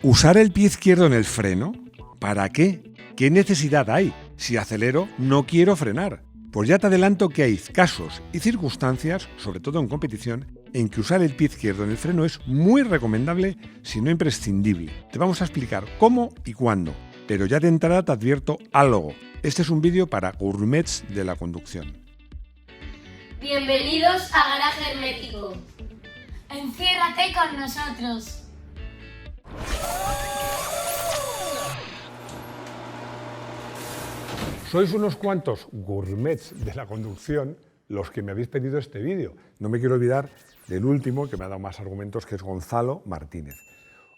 ¿Usar el pie izquierdo en el freno? ¿Para qué? ¿Qué necesidad hay? Si acelero, no quiero frenar. Pues ya te adelanto que hay casos y circunstancias, sobre todo en competición, en que usar el pie izquierdo en el freno es muy recomendable, si no imprescindible. Te vamos a explicar cómo y cuándo, pero ya de entrada te advierto algo. Este es un vídeo para gourmets de la conducción. Bienvenidos a Garaje Hermético. Enciérrate con nosotros. Sois unos cuantos gourmets de la conducción los que me habéis pedido este vídeo. No me quiero olvidar del último, que me ha dado más argumentos, que es Gonzalo Martínez.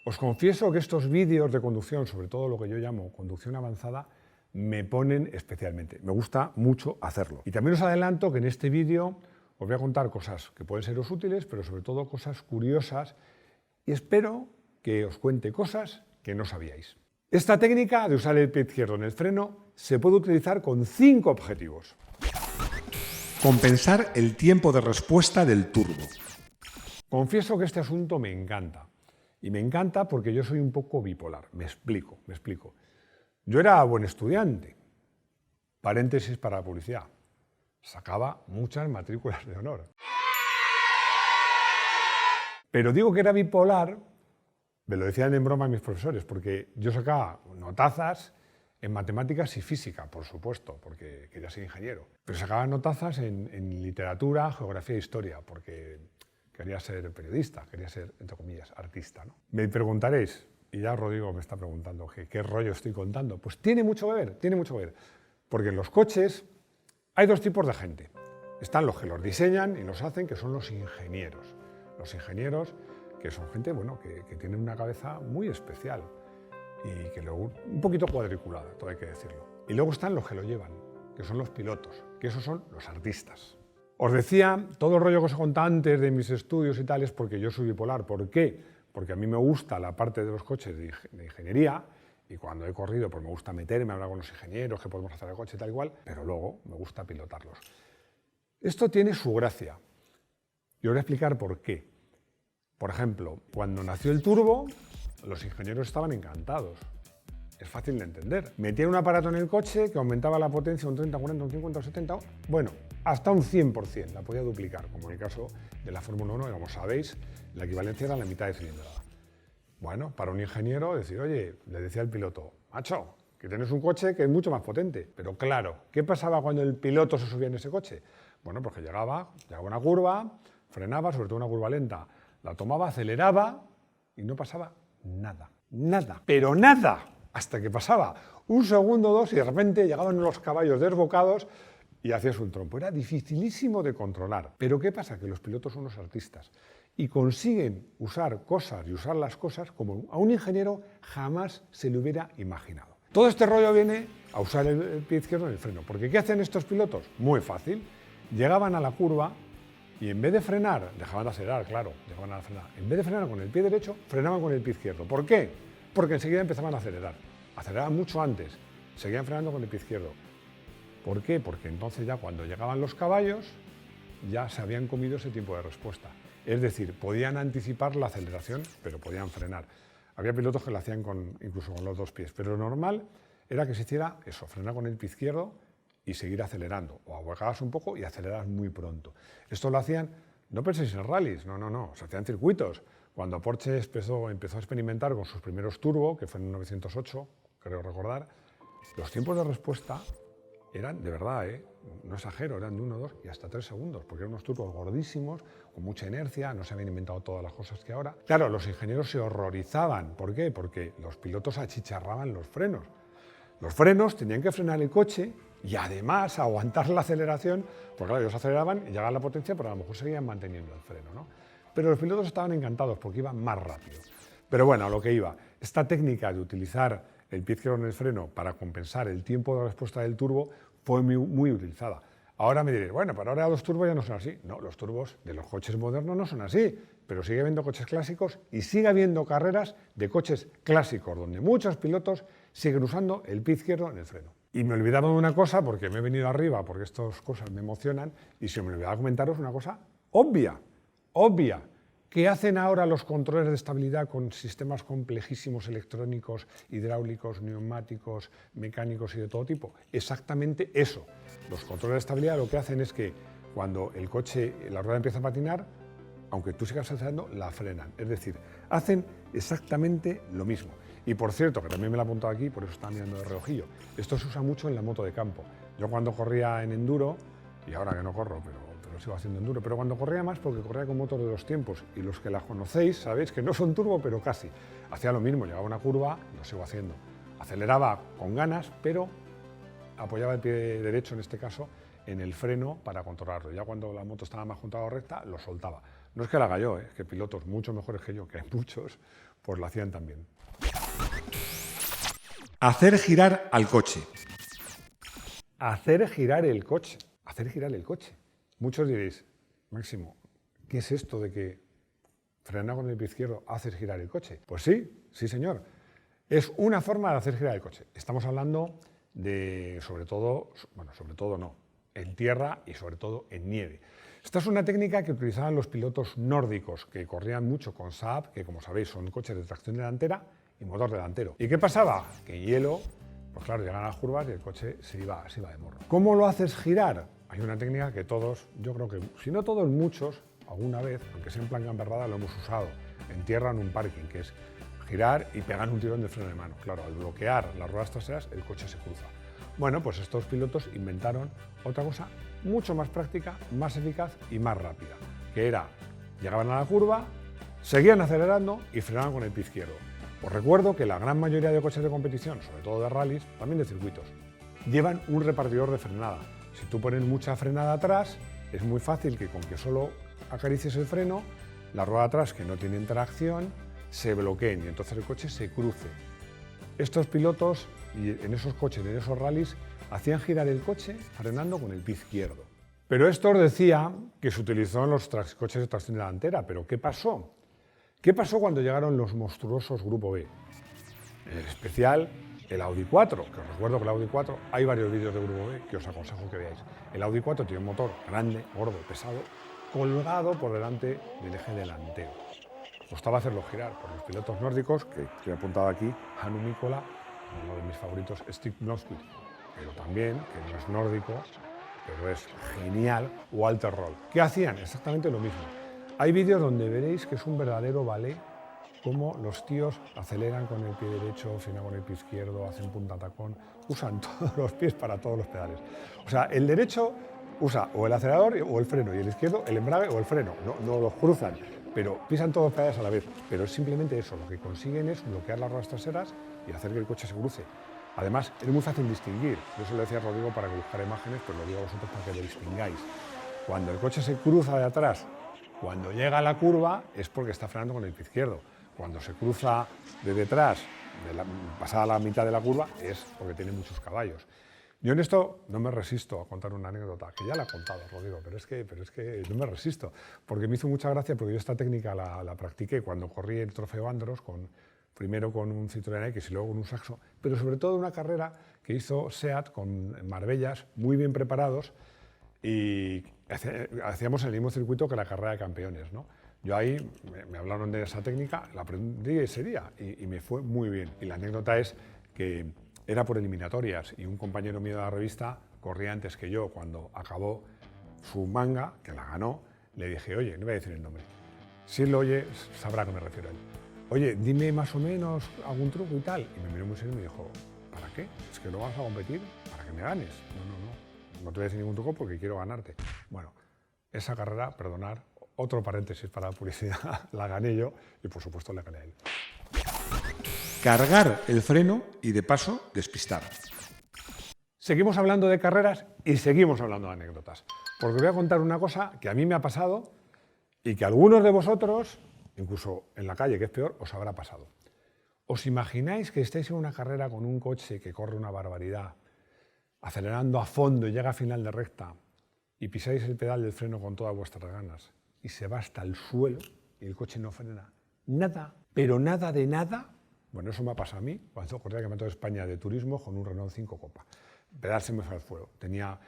Os confieso que estos vídeos de conducción, sobre todo lo que yo llamo conducción avanzada, me ponen especialmente. Me gusta mucho hacerlo. Y también os adelanto que en este vídeo os voy a contar cosas que pueden seros útiles, pero sobre todo cosas curiosas, y espero que os cuente cosas que no sabíais. Esta técnica de usar el pie izquierdo en el freno se puede utilizar con 5 objetivos. Compensar el tiempo de respuesta del turbo. Confieso que este asunto me encanta. Y me encanta porque yo soy un poco bipolar. Me explico. Yo era buen estudiante. Paréntesis para la publicidad. Sacaba muchas matrículas de honor. Pero digo que era bipolar, me lo decían en broma mis profesores, porque yo sacaba notazas en matemáticas y física, por supuesto, porque quería ser ingeniero. Pero sacaba notazas en literatura, geografía e historia, porque quería ser periodista, quería ser, entre comillas, artista, ¿no? Me preguntaréis, y ya Rodrigo me está preguntando qué rollo estoy contando. Pues tiene mucho que ver, porque en los coches hay 2 tipos de gente. Están los que los diseñan y los hacen, que son los ingenieros. Los ingenieros, que son gente que tienen una cabeza muy especial y que luego un poquito cuadriculada, todo hay que decirlo. Y luego están los que lo llevan, que son los pilotos, que esos son los artistas. Os decía, todo el rollo que os he contado antes de mis estudios y tal es porque yo soy bipolar. ¿Por qué? Porque a mí me gusta la parte de los coches de ingeniería, y cuando he corrido pues me gusta meterme, hablar con los ingenieros, qué podemos hacer el coche y tal igual, pero luego me gusta pilotarlos. Esto tiene su gracia. Yo voy a explicar por qué. Por ejemplo, cuando nació el turbo, los ingenieros estaban encantados. Es fácil de entender. Metían un aparato en el coche que aumentaba la potencia un 30, 40, un 50, un 70, bueno, hasta un 100%, la podía duplicar, como en el caso de la Fórmula 1, que como sabéis, la equivalencia era la mitad de cilindrada. Bueno, para un ingeniero decir, oye, le decía al piloto, macho, que tienes un coche que es mucho más potente. Pero claro, ¿qué pasaba cuando el piloto se subía en ese coche? Bueno, pues que llegaba a una curva, frenaba, sobre todo una curva lenta, la tomaba, aceleraba y no pasaba nada, pero nada, hasta que pasaba un segundo o dos y de repente llegaban los caballos desbocados y hacías un trompo. Era dificilísimo de controlar. Pero ¿qué pasa? Que los pilotos son los artistas y consiguen usar cosas y usar las cosas como a un ingeniero jamás se le hubiera imaginado. Todo este rollo viene a usar el pie izquierdo en el freno. Porque ¿qué hacen estos pilotos? Muy fácil. Llegaban a la curva y en vez de frenar, dejaban de acelerar, claro, dejaban de frenar. En vez de frenar con el pie derecho, frenaban con el pie izquierdo. ¿Por qué? Porque enseguida empezaban a acelerar. Aceleraban mucho antes, seguían frenando con el pie izquierdo. ¿Por qué? Porque entonces ya cuando llegaban los caballos, ya se habían comido ese tiempo de respuesta. Es decir, podían anticipar la aceleración, pero podían frenar. Había pilotos que lo hacían incluso con los 2 pies, pero lo normal era que se hiciera eso, frenar con el pie izquierdo y seguir acelerando, o ahuecabas un poco y acelerabas muy pronto. Esto lo hacían, no penséis en rallies, no, se hacían circuitos. Cuando Porsche empezó a experimentar con sus primeros turbo, que fue en 1908, creo recordar, los tiempos de respuesta eran, de verdad, no exagero, eran de 1, 2 y hasta 3 segundos, porque eran unos turbos gordísimos, con mucha inercia, no se habían inventado todas las cosas que ahora. Claro, los ingenieros se horrorizaban. ¿Por qué? Porque los pilotos achicharraban los frenos. Los frenos tenían que frenar el coche y además aguantar la aceleración, porque claro, ellos aceleraban y llegaban a la potencia, pero a lo mejor seguían manteniendo el freno, ¿no? Pero los pilotos estaban encantados porque iban más rápido. Pero bueno, a lo que iba, esta técnica de utilizar el pie izquierdo en el freno para compensar el tiempo de respuesta del turbo fue muy utilizada. Ahora me diréis, bueno, pero ahora los turbos ya no son así. No, los turbos de los coches modernos no son así, pero sigue habiendo coches clásicos y sigue habiendo carreras de coches clásicos donde muchos pilotos siguen usando el pie izquierdo en el freno. Y me olvidaba de una cosa, porque me he venido arriba, porque estas cosas me emocionan, y se me olvidaba comentaros una cosa obvia, ¿Qué hacen ahora los controles de estabilidad con sistemas complejísimos electrónicos, hidráulicos, neumáticos, mecánicos y de todo tipo? Exactamente eso. Los controles de estabilidad lo que hacen es que cuando el coche, la rueda empieza a patinar, aunque tú sigas acelerando, la frenan. Es decir, hacen exactamente lo mismo. Y por cierto, que también me lo he apuntado aquí, por eso estaba mirando de reojillo, esto se usa mucho en la moto de campo. Yo cuando corría en enduro, y ahora que no corro, pero sigo haciendo enduro, pero cuando corría más, porque corría con motor de los tiempos, y los que la conocéis sabéis que no son turbo, pero casi. Hacía lo mismo, llegaba a una curva, lo sigo haciendo. Aceleraba con ganas, pero apoyaba el pie derecho, en este caso, en el freno para controlarlo. Ya cuando la moto estaba más juntada o recta, lo soltaba. No es que lo haga yo, es que pilotos mucho mejores que yo, que hay muchos, pues lo hacían también. Hacer girar al coche. Hacer girar el coche. Hacer girar el coche. Muchos diréis, Máximo, ¿qué es esto de que frenar con el pie izquierdo haces girar el coche? Pues sí, sí señor. Es una forma de hacer girar el coche. Estamos hablando de, sobre todo no, en tierra y sobre todo en nieve. Esta es una técnica que utilizaban los pilotos nórdicos, que corrían mucho con Saab, que como sabéis son coches de tracción delantera y motor delantero. ¿Y qué pasaba? Que en hielo, pues claro, llegan a las curvas y el coche se iba de morro. ¿Cómo lo haces girar? Hay una técnica que todos, yo creo que, si no todos, muchos, alguna vez, aunque sea en plan gamberrada, lo hemos usado en tierra en un parking, que es girar y pegar un tirón de freno de mano. Claro, al bloquear las ruedas traseras, el coche se cruza. Bueno, pues estos pilotos inventaron otra cosa mucho más práctica, más eficaz y más rápida, que era, llegaban a la curva, seguían acelerando y frenaban con el pie izquierdo. Os recuerdo que la gran mayoría de coches de competición, sobre todo de rallies, también de circuitos, llevan un repartidor de frenada. Si tú pones mucha frenada atrás, es muy fácil que con que solo acaricies el freno, la rueda atrás, que no tiene tracción, se bloqueen y entonces el coche se cruce. Estos pilotos, y en esos coches, en esos rallies, hacían girar el coche frenando con el pie izquierdo. Pero esto os decía que se utilizó en los coches de tracción delantera. ¿Pero qué pasó? ¿Qué pasó cuando llegaron los monstruosos Grupo B? En especial el Audi 4, que os recuerdo que el Audi 4, hay varios vídeos de Grupo B que os aconsejo que veáis. El Audi 4 tiene un motor grande, gordo, pesado, colgado por delante del eje delantero. Costaba hacerlo girar por los pilotos nórdicos, que he apuntado aquí, Hannu Mikkola, uno de mis favoritos, Stig Blomqvist, pero también, que no es nórdico, pero es genial, Walter Röhrl. ¿Qué hacían? Exactamente lo mismo. Hay vídeos donde veréis que es un verdadero ballet, cómo los tíos aceleran con el pie derecho, frenan con el pie izquierdo, hacen punta tacón, usan todos los pies para todos los pedales. O sea, el derecho usa o el acelerador o el freno, y el izquierdo el embrague o el freno, no los cruzan, pero pisan todos los pedales a la vez. Pero es simplemente eso, lo que consiguen es bloquear las ruedas traseras y hacer que el coche se cruce. Además, es muy fácil distinguir. Yo se lo decía a Rodrigo para que buscara imágenes, pues lo digo a vosotros para que lo distingáis. Cuando el coche se cruza de atrás, cuando llega a la curva, es porque está frenando con el pie izquierdo. Cuando se cruza de detrás, pasada la mitad de la curva, es porque tiene muchos caballos. Yo en esto no me resisto a contar una anécdota, que ya la he contado, Rodrigo, pero es que no me resisto, porque me hizo mucha gracia, porque yo esta técnica la practiqué cuando corrí el Trofeo Andros, primero con un Citroën X y luego con un Saxo, pero sobre todo una carrera que hizo SEAT con Marbellas muy bien preparados, y hacíamos el mismo circuito que la carrera de campeones, ¿no? Yo ahí me hablaron de esa técnica, la aprendí ese día y me fue muy bien. Y la anécdota es que era por eliminatorias y un compañero mío de la revista corría antes que yo. Cuando acabó su manga, que la ganó, le dije, oye, no voy a decir el nombre, si él lo oye sabrá a qué me refiero a él. Oye, dime más o menos algún truco y tal. Y me miró muy serio y me dijo, ¿para qué? ¿Es que no vas a competir? ¿Para que me ganes? No te voy a decir ningún truco porque quiero ganarte. Bueno, esa carrera, perdonar, otro paréntesis para la publicidad, la gané yo y por supuesto le gané a él. Cargar el freno y de paso despistar. Seguimos hablando de carreras y seguimos hablando de anécdotas. Porque voy a contar una cosa que a mí me ha pasado y que a algunos de vosotros, incluso en la calle, que es peor, os habrá pasado. ¿Os imagináis que estáis en una carrera con un coche que corre una barbaridad, acelerando a fondo y llega a final de recta y pisáis el pedal del freno con todas vuestras ganas y se va hasta el suelo y el coche no frena? Nada, pero nada de nada. Bueno, eso me ha pasado a mí cuando corría el Campeonato de España de Turismo con un Renault 5 Copa. El pedal se me fue al suelo. Tenía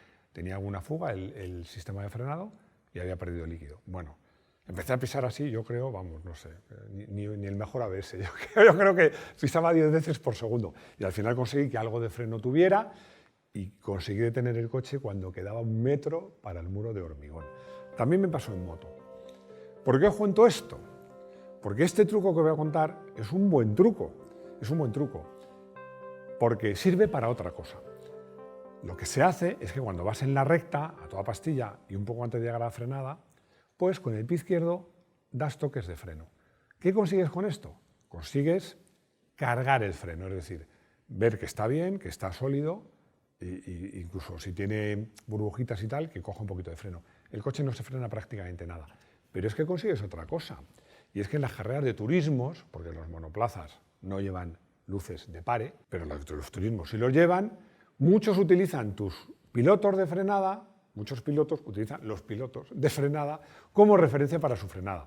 alguna fuga el sistema de frenado y había perdido líquido. Bueno, Empecé a pisar así, yo creo, vamos, no sé, ni el mejor ABS. Yo creo que pisaba 10 veces por segundo. Y al final conseguí que algo de freno tuviera y conseguí detener el coche cuando quedaba 1 metro para el muro de hormigón. También me pasó en moto. ¿Por qué os cuento esto? Porque este truco que voy a contar es un buen truco. Es un buen truco. Porque sirve para otra cosa. Lo que se hace es que cuando vas en la recta, a toda pastilla y un poco antes de llegar a la frenada, pues con el pie izquierdo das toques de freno. ¿Qué consigues con esto? Consigues cargar el freno, es decir, ver que está bien, que está sólido, e incluso si tiene burbujitas y tal, que coja un poquito de freno. El coche no se frena prácticamente nada. Pero es que consigues otra cosa, y es que en las carreras de turismos, porque los monoplazas no llevan luces de pare, pero los turismos sí los llevan, muchos utilizan tus pilotos de frenada. Muchos pilotos utilizan los pilotos de frenada como referencia para su frenada.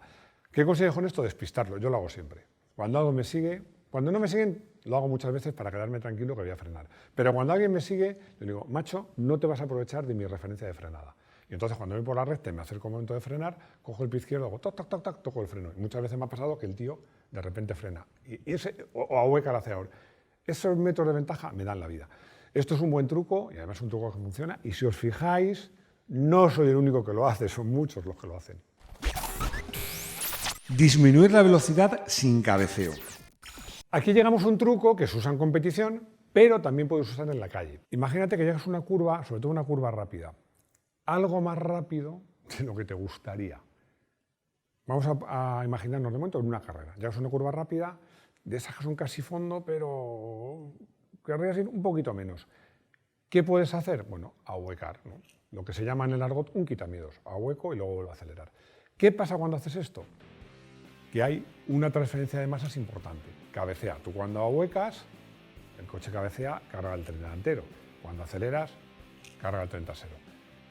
¿Qué consigues con esto? Despistarlo. Yo lo hago siempre. Cuando algo me sigue, cuando no me siguen, lo hago muchas veces para quedarme tranquilo que voy a frenar. Pero cuando alguien me sigue, le digo, macho, no te vas a aprovechar de mi referencia de frenada. Y entonces cuando voy por la recta y me acerco al momento de frenar, cojo el pie izquierdo, hago toc, toc, toc, toc, toco el freno. Y muchas veces me ha pasado que el tío de repente frena. O ahueca el acelerador. Esos metros de ventaja me dan la vida. Esto es un buen truco y además es un truco que funciona. Y si os fijáis, no soy el único que lo hace, son muchos los que lo hacen. Disminuir la velocidad sin cabeceo. Aquí llegamos a un truco que se usa en competición, pero también puedes usar en la calle. Imagínate que llegas a una curva, sobre todo una curva rápida, algo más rápido de lo que te gustaría. Vamos a imaginarnos de momento en una carrera. Llegas a una curva rápida, de esas que son casi fondo, pero querrías ir un poquito menos. ¿Qué puedes hacer? Bueno, ahuecar, ¿no? Lo que se llama en el argot un quitamiedos, ahueco y luego vuelvo a acelerar. ¿Qué pasa cuando haces esto? Que hay una transferencia de masas importante. Cabecea. Tú cuando ahuecas, el coche cabecea, carga el tren delantero. Cuando aceleras, carga el tren trasero.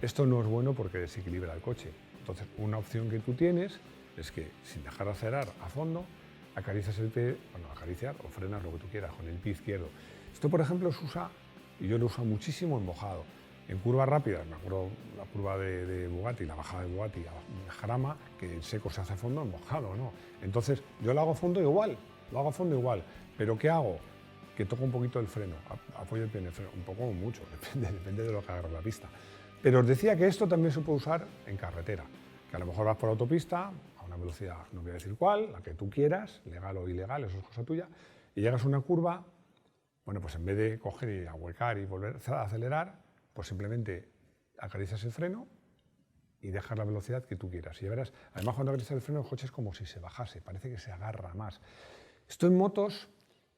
Esto no es bueno porque desequilibra el coche. Entonces, una opción que tú tienes es que, sin dejar de acelerar a fondo, acaricias el pie, bueno, acariciar o frenas lo que tú quieras con el pie izquierdo. Esto, por ejemplo, se usa, y yo lo uso muchísimo en mojado. En curvas rápidas, me acuerdo la curva de Bugatti, la bajada de Bugatti a Jarama, que en seco se hace a fondo, en mojado, ¿no? Entonces, yo lo hago a fondo igual, pero ¿qué hago? Que toco un poquito el freno, apoyo el pie en el freno, un poco o mucho, depende de lo que agarre la pista. Pero os decía que esto también se puede usar en carretera, que a lo mejor vas por autopista, a una velocidad, no voy a decir cuál, la que tú quieras, legal o ilegal, eso es cosa tuya, y llegas a una curva, bueno, pues en vez de coger y ahuecar y volver a acelerar, pues simplemente acaricias el freno y dejas la velocidad que tú quieras. Y ya verás, además cuando acaricias el freno el coche es como si se bajase, parece que se agarra más. Esto en motos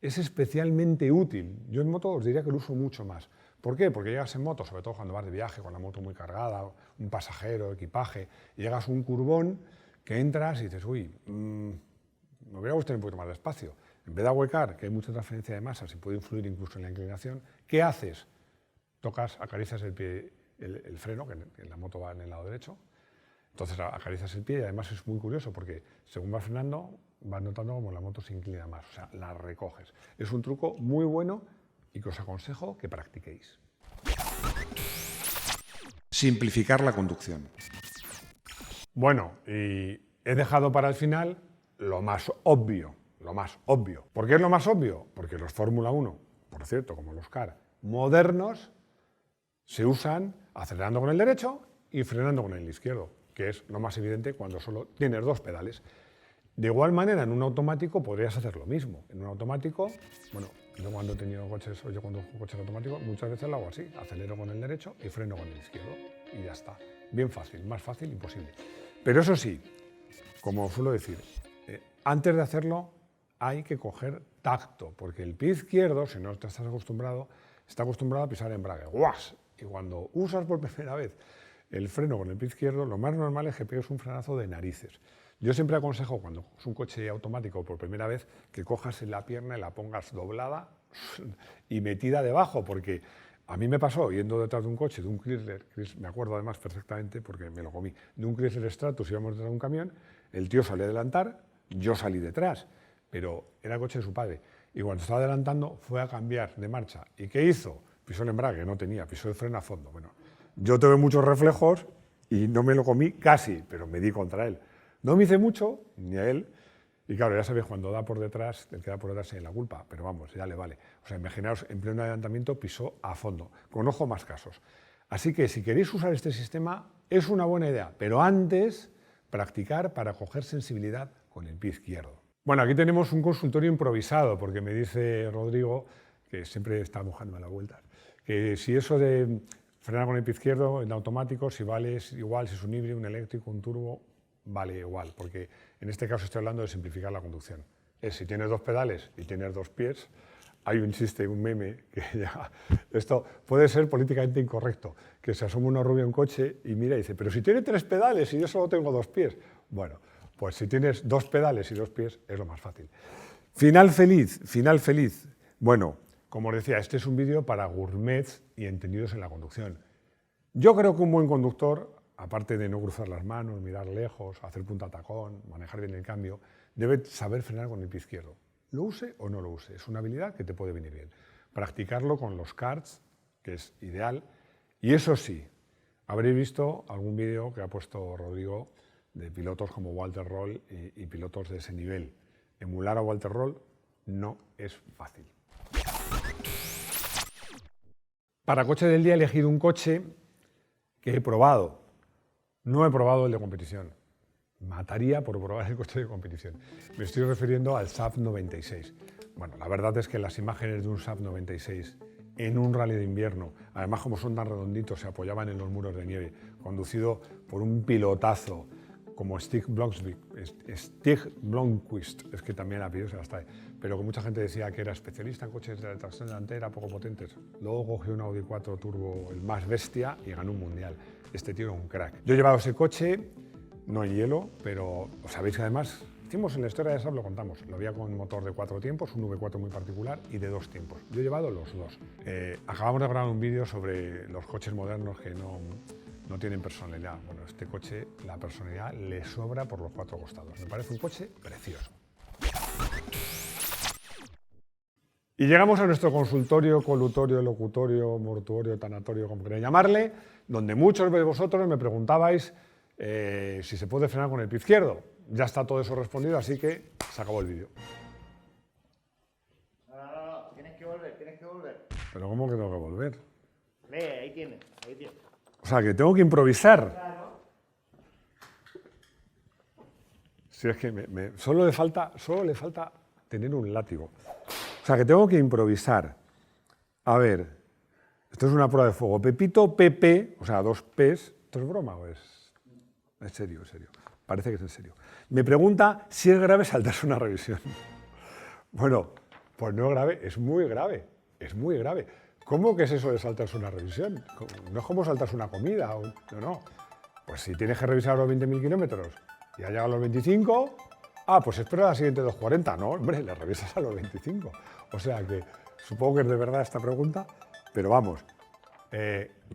es especialmente útil. Yo en moto os diría que lo uso mucho más. ¿Por qué? Porque llegas en moto, sobre todo cuando vas de viaje con la moto muy cargada, un pasajero, equipaje, y llegas a un curvón que entras y dices, uy, me hubiera gustado un poquito más de espacio. En vez de ahuecar, que hay mucha transferencia de masas y puede influir incluso en la inclinación, ¿qué haces? Tocas, acaricias el pie, el freno, que en la moto va en el lado derecho, entonces acaricias el pie y además es muy curioso porque según vas frenando vas notando como la moto se inclina más, o sea, la recoges. Es un truco muy bueno y que os aconsejo que practiquéis. Simplificar la conducción. Bueno, y he dejado para el final lo más obvio, lo más obvio. ¿Por qué es lo más obvio? Porque los Fórmula 1, por cierto, como los car modernos, se usan acelerando con el derecho y frenando con el izquierdo, que es lo más evidente cuando solo tienes 2 pedales. De igual manera, en un automático podrías hacer lo mismo. En un automático, bueno, yo cuando he tenido coches, o yo cuando juego coches automáticos, muchas veces lo hago así, acelero con el derecho y freno con el izquierdo y ya está. Bien fácil, más fácil imposible. Pero eso sí, como suelo decir, antes de hacerlo hay que coger tacto, porque el pie izquierdo, si no te estás acostumbrado, está acostumbrado a pisar el embrague. ¡Guas! Y cuando usas por primera vez el freno con el pie izquierdo, lo más normal es que pegues un frenazo de narices. Yo siempre aconsejo, cuando es un coche automático por primera vez, que cojas la pierna y la pongas doblada y metida debajo, porque a mí me pasó yendo detrás de un coche, de un Chrysler, me acuerdo además perfectamente porque me lo comí, de un Chrysler Stratus, íbamos detrás de un camión, el tío salió a adelantar, yo salí detrás, pero era el coche de su padre. Y cuando estaba adelantando fue a cambiar de marcha. ¿Y qué hizo? Pisó el embrague, no tenía, pisó el freno a fondo. Bueno, yo tuve muchos reflejos y no me lo comí casi, pero me di contra él. No me hice mucho, ni a él, y claro, ya sabéis, cuando da por detrás, el que da por detrás tiene la culpa, pero vamos, ya le vale. O sea, imaginaos, en pleno adelantamiento pisó a fondo. Conozco más casos. Así que si queréis usar este sistema, es una buena idea, pero antes practicar para coger sensibilidad con el pie izquierdo. Bueno, aquí tenemos un consultorio improvisado, porque me dice Rodrigo, que siempre está mojándome la vuelta, que si eso de frenar con el pie izquierdo en automático, si vale igual, si es un híbrido, un eléctrico, un turbo, vale igual, porque en este caso estoy hablando de simplificar la conducción. Es si tienes 2 pedales y tienes 2 pies, hay un chiste, un meme, que ya, esto puede ser políticamente incorrecto, que se asoma una rubia a un coche y mira y dice, pero si tiene 3 pedales y yo solo tengo 2 pies. Bueno, pues si tienes 2 pedales y 2 pies es lo más fácil. Final feliz, final feliz. Bueno, como os decía, este es un vídeo para gourmets y entendidos en la conducción. Yo creo que un buen conductor, aparte de no cruzar las manos, mirar lejos, hacer punta tacón, manejar bien el cambio, debe saber frenar con el pie izquierdo. Lo use o no lo use, es una habilidad que te puede venir bien. Practicarlo con los karts, que es ideal, y eso sí, habréis visto algún vídeo que ha puesto Rodrigo de pilotos como Walter Roll y pilotos de ese nivel. Emular a Walter Roll no es fácil. Para coche del día he elegido un coche que he probado. No he probado el de competición. Mataría por probar el coche de competición. Me estoy refiriendo al Saab 96. Bueno, la verdad es que las imágenes de un Saab 96 en un rally de invierno, además como son tan redonditos, se apoyaban en los muros de nieve, conducido por un pilotazo como Stig Blomqvist, es que también apellido se las trae, pero que mucha gente decía que era especialista en coches de tracción delantera poco potentes. Luego cogió un Audi 4 Turbo, el más bestia, y ganó un mundial. Este tío era un crack. Yo he llevado ese coche, no en hielo, pero sabéis que además, hicimos en la historia de Saab, lo contamos, lo había con motor de 4 tiempos, un V4 muy particular y de 2 tiempos. Yo he llevado los 2. Acabamos de grabar un vídeo sobre los coches modernos que no tienen personalidad. Bueno, este coche, la personalidad le sobra por los 4 costados. Me parece un coche precioso. Y llegamos a nuestro consultorio, colutorio, locutorio, mortuorio, tanatorio, como queráis llamarle, donde muchos de vosotros me preguntabais si se puede frenar con el pie izquierdo. Ya está todo eso respondido, así que se acabó el vídeo. No, tienes que volver. ¿Pero cómo que tengo que volver? Ahí tienes. O sea, que tengo que improvisar. Claro. Si es que solo le falta tener un látigo. O sea, que tengo que improvisar. A ver, esto es una prueba de fuego. Pepito, Pepe, o sea, 2 P's. ¿Esto es broma o es serio? Es serio. Parece que es en serio. Me pregunta si es grave saltarse una revisión. Bueno, pues no es grave, es muy grave. Es muy grave. ¿Cómo que es eso de saltarse una revisión? No es como saltarse una comida. No. Pues si tienes que revisar los 20.000 kilómetros y ha llegado a los 25, pues espera a la siguiente 240. No, hombre, le revisas a los 25. O sea que supongo que es de verdad esta pregunta, pero vamos,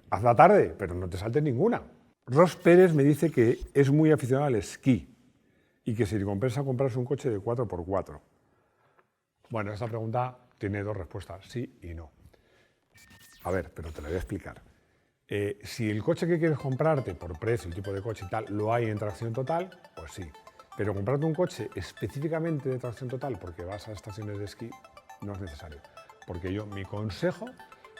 hazla tarde, pero no te saltes ninguna. Ros Pérez me dice que es muy aficionado al esquí y que se le compensa comprarse un coche de 4x4. Bueno, esta pregunta tiene 2 respuestas, sí y no. A ver, pero te la voy a explicar. Si el coche que quieres comprarte por precio, el tipo de coche y tal, lo hay en tracción total, pues sí. Pero comprarte un coche específicamente de tracción total porque vas a estaciones de esquí no es necesario. Porque mi consejo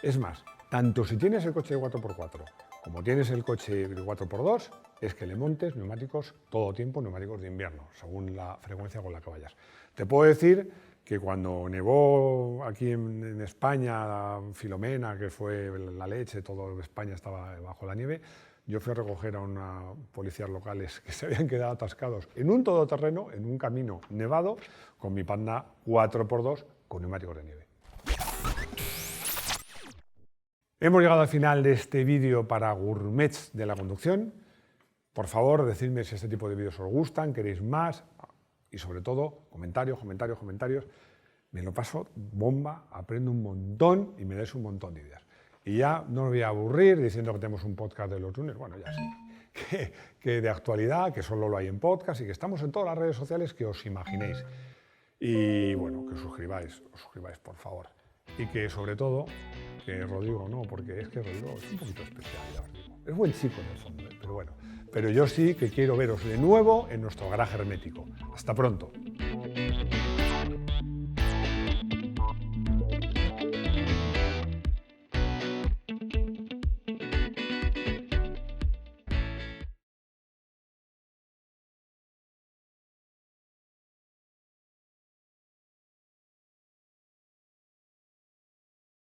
es más, tanto si tienes el coche de 4x4 como tienes el coche de 4x2, es que le montes neumáticos todo tiempo, neumáticos de invierno, según la frecuencia con la que vayas. Te puedo decir que cuando nevó aquí en España, Filomena, que fue la leche, toda España estaba bajo la nieve, yo fui a recoger a unos policías locales que se habían quedado atascados en un todoterreno, en un camino nevado, con mi Panda 4x2 con neumáticos de nieve. Hemos llegado al final de este vídeo para gourmets de la conducción. Por favor, decidme si este tipo de vídeos os gustan, queréis más y sobre todo, comentarios. Me lo paso bomba, aprendo un montón y me dais un montón de ideas. Y ya no os voy a aburrir diciendo que tenemos un podcast de los lunes, bueno, ya sé, que de actualidad, que solo lo hay en podcast y que estamos en todas las redes sociales que os imaginéis. Y bueno, que os suscribáis por favor. Y que sobre todo, que Rodrigo no, porque es que Rodrigo es un poquito especial, ya os digo. Es buen chico en el fondo, pero bueno. Pero yo sí que quiero veros de nuevo en nuestro garaje hermético. Hasta pronto.